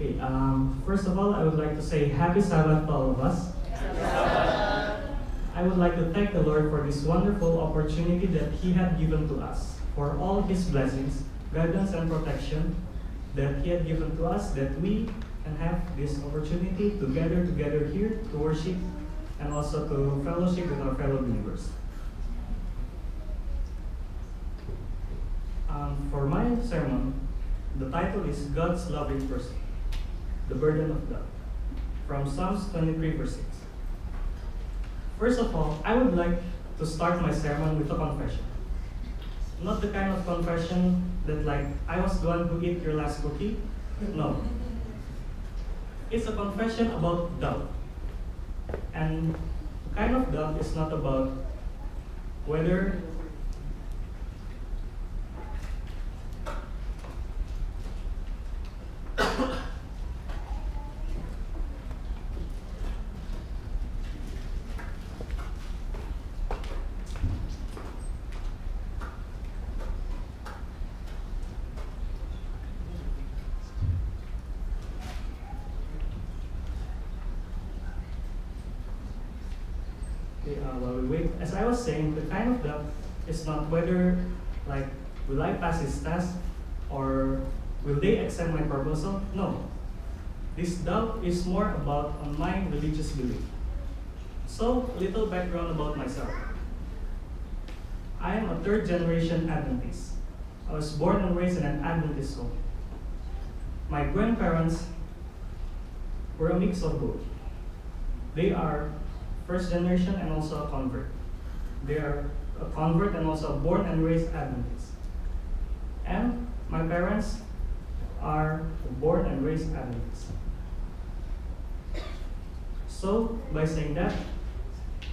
Okay, first of all, I would like to say Happy Sabbath to all of us. I would like to thank the Lord for this wonderful opportunity that He had given to us, for all His blessings, guidance, and protection that He had given to us, that we can have this opportunity to gather together here to worship and also to fellowship with our fellow believers. For my sermon, the title is God's Loving Person, the Burden of God, from Psalms 23, verse 6. First of all, I would like to start my sermon with a confession. Not the kind of confession that like, I was the one who ate your last cookie. No. It's a confession about doubt. And the kind of doubt is not about whether while we wait, as I was saying, the kind of doubt is not whether, like, will I pass this test or will they accept my proposal? No. This doubt is more about on my religious belief. So, a little background about myself. I am a third-generation Adventist. I was born and raised in an Adventist home. My grandparents were a mix of both. They are first generation and also a convert. They are a convert and also a born and raised Adventist. And my parents are born and raised Adventists. So, by saying that,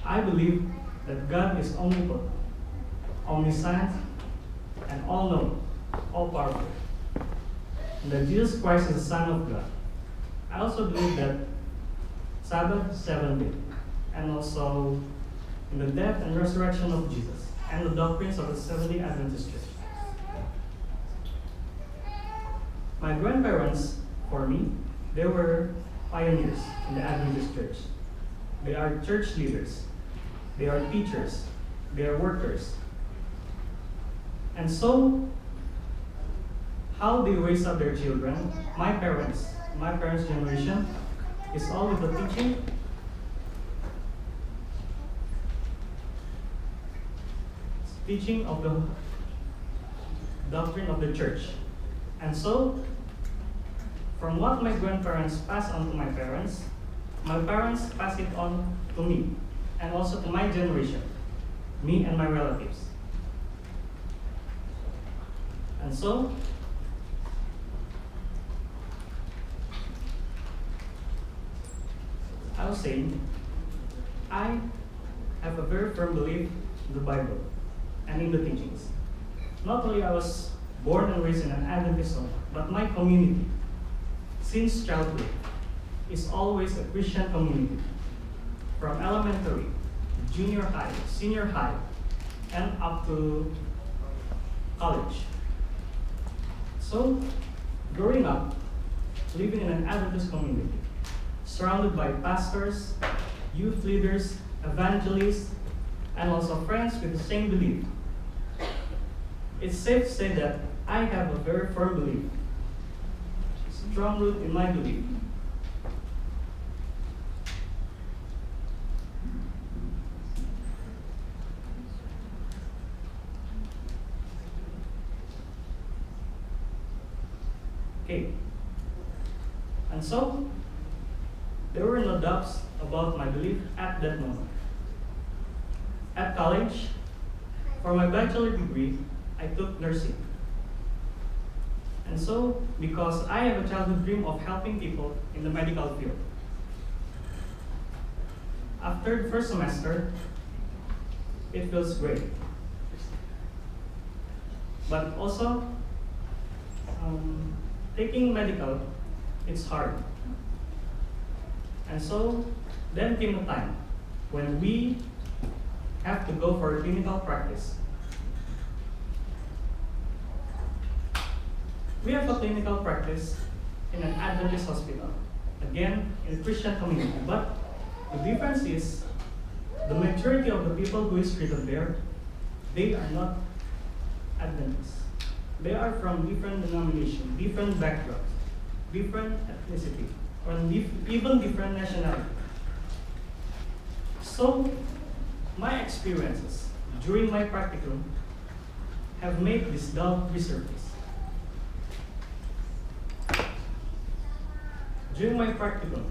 I believe that God is omnipotent, omniscient, and all-knowing, all-powerful, and that Jesus Christ is the Son of God. I also believe that Sabbath, 7 days, and also in the death and resurrection of Jesus, and the doctrines of the Seventh-day Adventist Church. My grandparents, for me, they were pioneers in the Adventist Church. They are church leaders, they are teachers, they are workers. And so, how they raise up their children, my parents' generation, is all with the teaching of the doctrine of the church. And so, from what my grandparents passed on to my parents passed it on to me, and also to my generation, me and my relatives. And so, I was saying, I have a very firm belief in the Bible and in the teachings. Not only I was born and raised in an Adventist home, but my community, since childhood, is always a Christian community. From elementary, junior high, senior high, and up to college. So, growing up, living in an Adventist community, surrounded by pastors, youth leaders, evangelists, and also friends with the same belief, it's safe to say that I have a very firm belief, strong root in my belief. Okay, and so there were no doubts about my belief at that moment. At college, for my bachelor degree, I took nursing. And so, because I have a childhood dream of helping people in the medical field. After the first semester, it feels great. But also, taking medical, it's hard. And so, then came a time when we have to go for a clinical practice. We have a clinical practice in an Adventist hospital. Again, in a Christian community. But the difference is, the majority of the people who is treated there, they are not Adventists. They are from different denominations, different backgrounds, different ethnicity, or even different nationality. So, my experiences during my practicum have made this doubt resurface. During my practicum,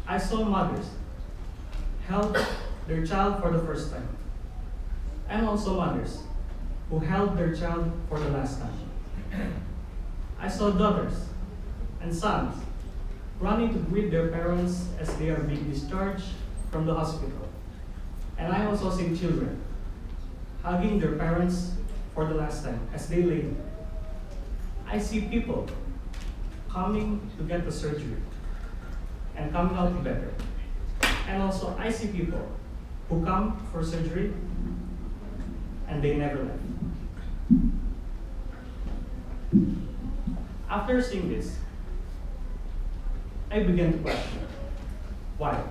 I saw mothers held their child for the first time, and also mothers who held their child for the last time. I saw daughters and sons running to greet their parents as they are being discharged from the hospital. And I also see children hugging their parents for the last time as they lay. I see people coming to get the surgery and coming out better. And also I see people who come for surgery and they never left. After seeing this, I began to question, why?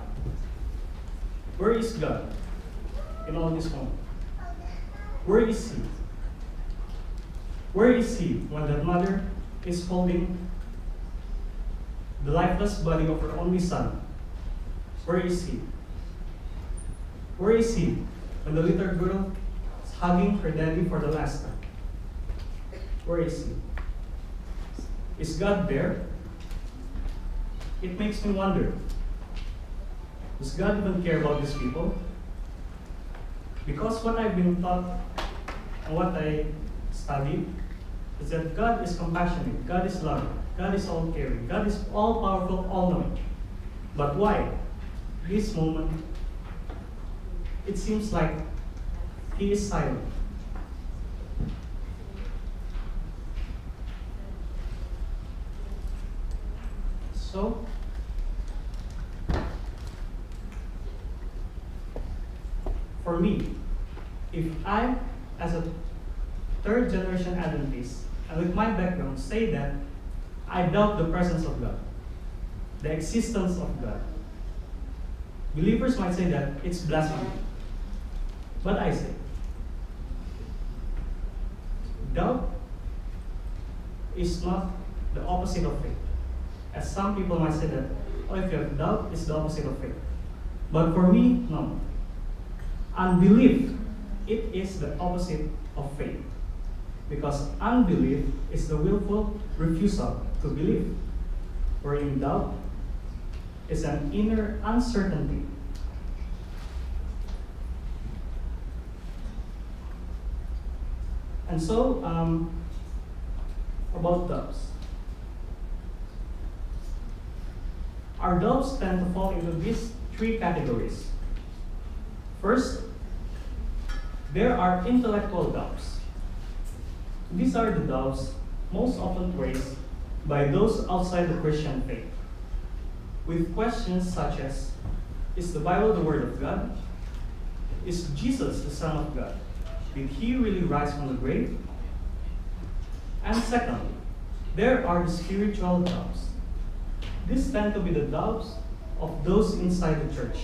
Where is God in all this moment? Where is He? Where is He when that mother is holding the lifeless body of her only son? Where is He? Where is He when the little girl is hugging her daddy for the last time? Where is He? Is God there? It makes me wonder, does God even care about these people? Because what I've been taught and what I studied is that God is compassionate, God is loving, God is all caring, God is all powerful, all knowing. But why? This moment, it seems like He is silent. So, for me, if I, as a third generation Adventist, and with my background, say that I doubt the presence of God, the existence of God, believers might say that it's blasphemy. But I say, doubt is not the opposite of faith. As some people might say that, oh, if you have doubt, it's the opposite of faith. But for me, no. Unbelief, it is the opposite of faith. Because unbelief is the willful refusal to believe. Wherein doubt is an inner uncertainty. And so, about doubts. Our doubts tend to fall into these three categories. First, there are intellectual doubts. These are the doubts most often raised by those outside the Christian faith, with questions such as, is the Bible the Word of God? Is Jesus the Son of God? Did He really rise from the grave? And secondly, there are the spiritual doubts. These tend to be the doubts of those inside the church,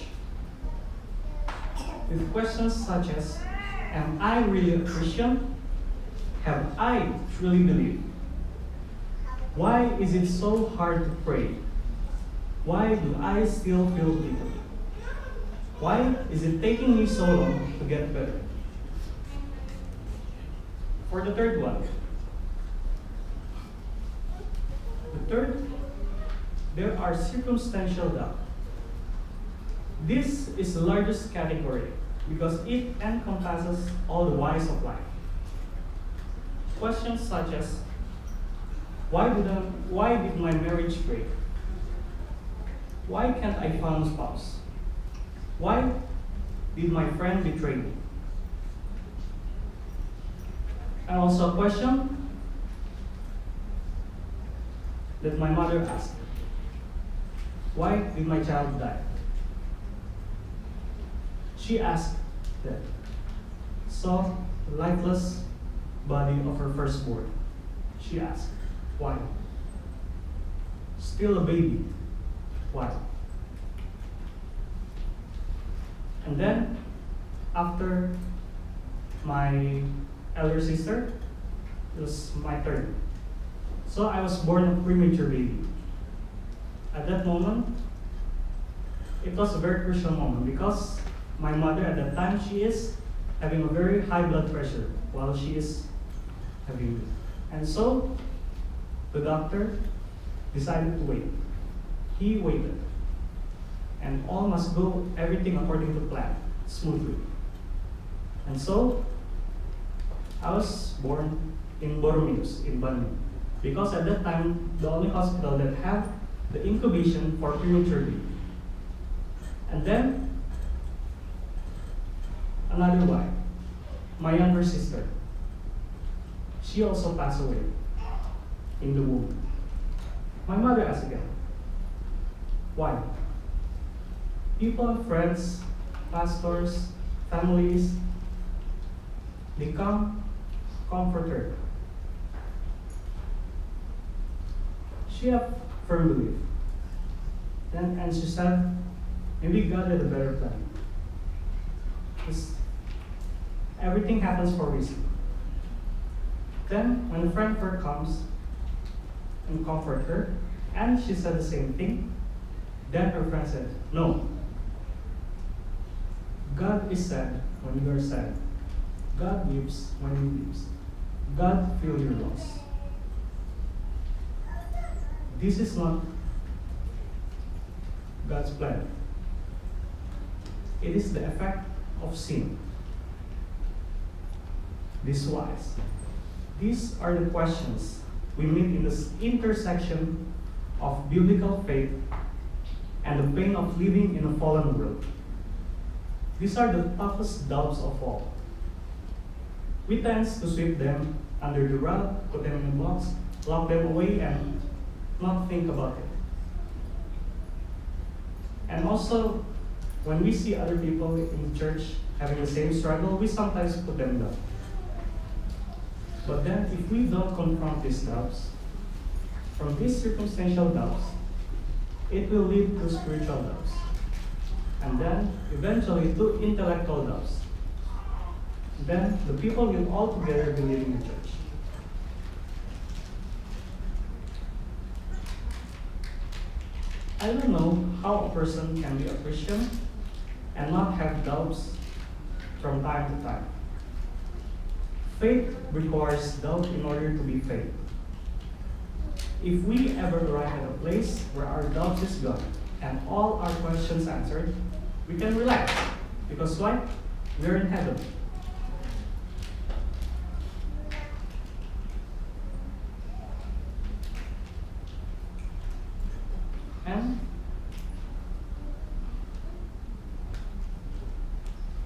with questions such as, am I really a Christian? Have I truly believed? Why is it so hard to pray? Why do I still feel guilty? Why is it taking me so long to get better? For the third one, there are circumstantial doubt. This is the largest category because it encompasses all the whys of life. Questions such as, why did my marriage break? Why can't I find a spouse? Why did my friend betray me? And also a question that my mother asked. Why did my child die? She asked that. Saw lifeless body of her firstborn. She asked, "Why? Still a baby. Why?" And then, after my elder sister, it was my turn. So I was born a premature baby. At that moment, it was a very crucial moment because my mother at that time, she is having a very high blood pressure while she is having it. And so, the doctor decided to wait. He waited. And all must go everything according to plan, smoothly. And so, I was born in Borromeus, in Bandung. Because at that time, the only hospital that had the incubation for premature baby. And then, another wife, my younger sister, she also passed away in the womb. My mother asked again, why? People, friends, pastors, families, they come comfort her. She had firm belief. And she said, maybe God had a better plan. Because everything happens for a reason. Then, when a friend first comes and comfort her, and she said the same thing, then her friend said, no. God is sad when you are sad. God weeps when you weep. God feels your loss. This is not God's plan. It is the effect of sin. This wise. These are the questions we meet in this intersection of biblical faith and the pain of living in a fallen world. These are the toughest doubts of all. We tend to sweep them under the rug, put them in a box, lock them away, and not think about it. And also, when we see other people in the church having the same struggle, we sometimes put them down. But then, if we don't confront these doubts, from these circumstantial doubts, it will lead to spiritual doubts. And then, eventually, to intellectual doubts. Then, the people will all together be leaving the church. I don't know how a person can be a Christian and not have doubts from time to time. Faith requires doubt in order to be faith. If we ever arrive at a place where our doubt is gone and all our questions answered, we can relax. Because why? We're in heaven. And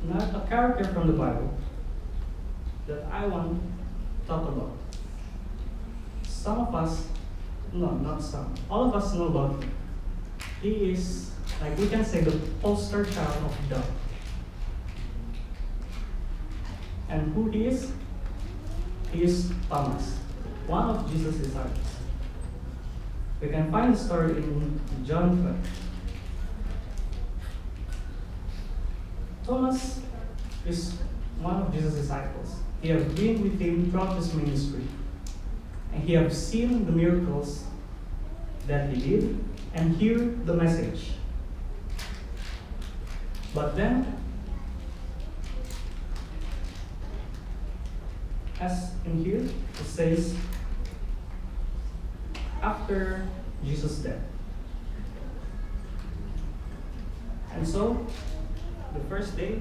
not a character from the Bible that I want to talk about. Some of us, no, not some, all of us know about him. He is, like we can say, the poster child of doubt. And who he is? He is Thomas, one of Jesus' disciples. We can find the story in John 12. Thomas is one of Jesus' disciples. He has been with him throughout his ministry. And he has seen the miracles that he did and hear the message. But then, as in here, it says, after Jesus' death. And so, the first day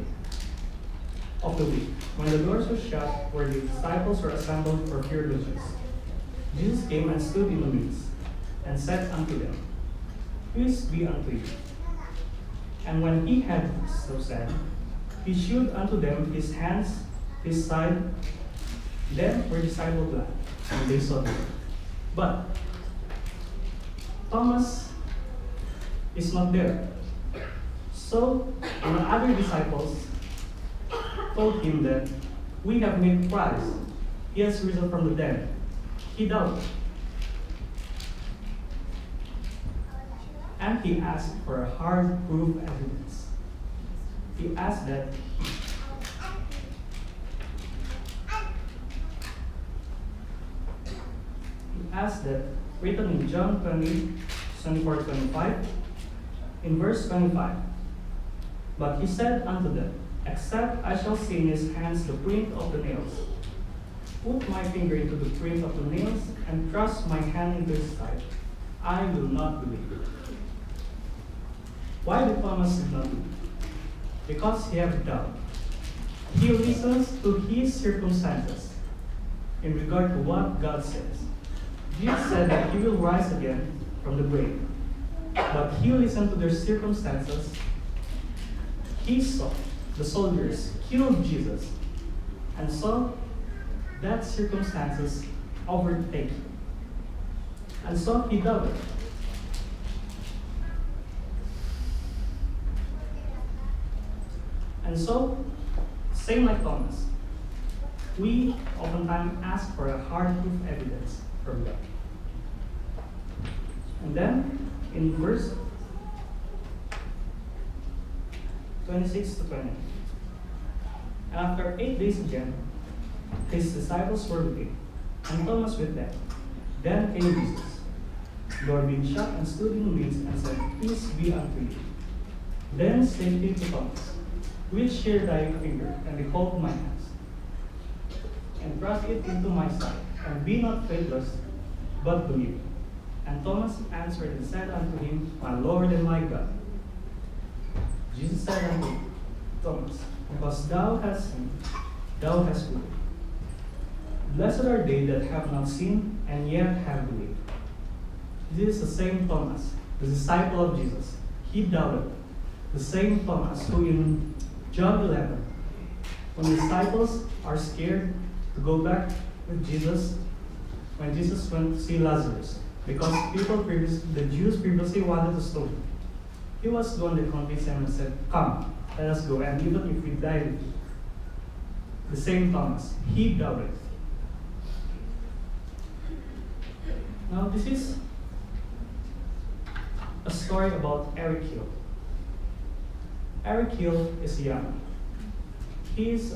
of the week, when the doors were shut, where the disciples were assembled for fear religions, Jesus came and stood in the midst, and said unto them, Peace be unto you. And when he had so said, he shewed unto them his hands, his side. Then were disciples glad, and they saw him. But Thomas is not there. So the other disciples told him that we have made Christ, He has risen from the dead. He doubted. And he asked for a hard proof evidence. He asked that written in John 24:25, in verse 25. But he said unto them, except I shall see in his hands the print of the nails, put my finger into the print of the nails, and thrust my hand into his side, I will not believe. Why did Thomas did not believe? Because he had doubt. He listens to his circumstances in regard to what God says. Jesus said that he will rise again from the grave. But he listened to their circumstances. He saw the soldiers killed Jesus and saw that circumstances overtake him. And so he doubted. And so, same like Thomas, we oftentimes ask for a hard proof evidence from God. And then, in verse 26 to 20, and after 8 days again, his disciples were with him, and Thomas with them. Then came Jesus, Lord being shut, and stood in the midst, and said, Peace be unto you. Then said he to Thomas, reach here thy finger, and behold my hands, and thrust it into my side, and be not faithless, but believe. And Thomas answered and said unto him, My Lord and my God. Jesus said unto Thomas, because thou hast seen, thou hast believed. Blessed are they that have not seen, and yet have believed. This is the same Thomas, the disciple of Jesus. He doubted. The same Thomas who in John 11, when the disciples are scared to go back with Jesus, when Jesus went to see Lazarus, because the Jews previously wanted to stone him. He was the one that convinced them and said, Come, let us go, and even if we die with you. The same Thomas, he doubted. Now this is a story about Eric Hill. Eric Hill is young. He is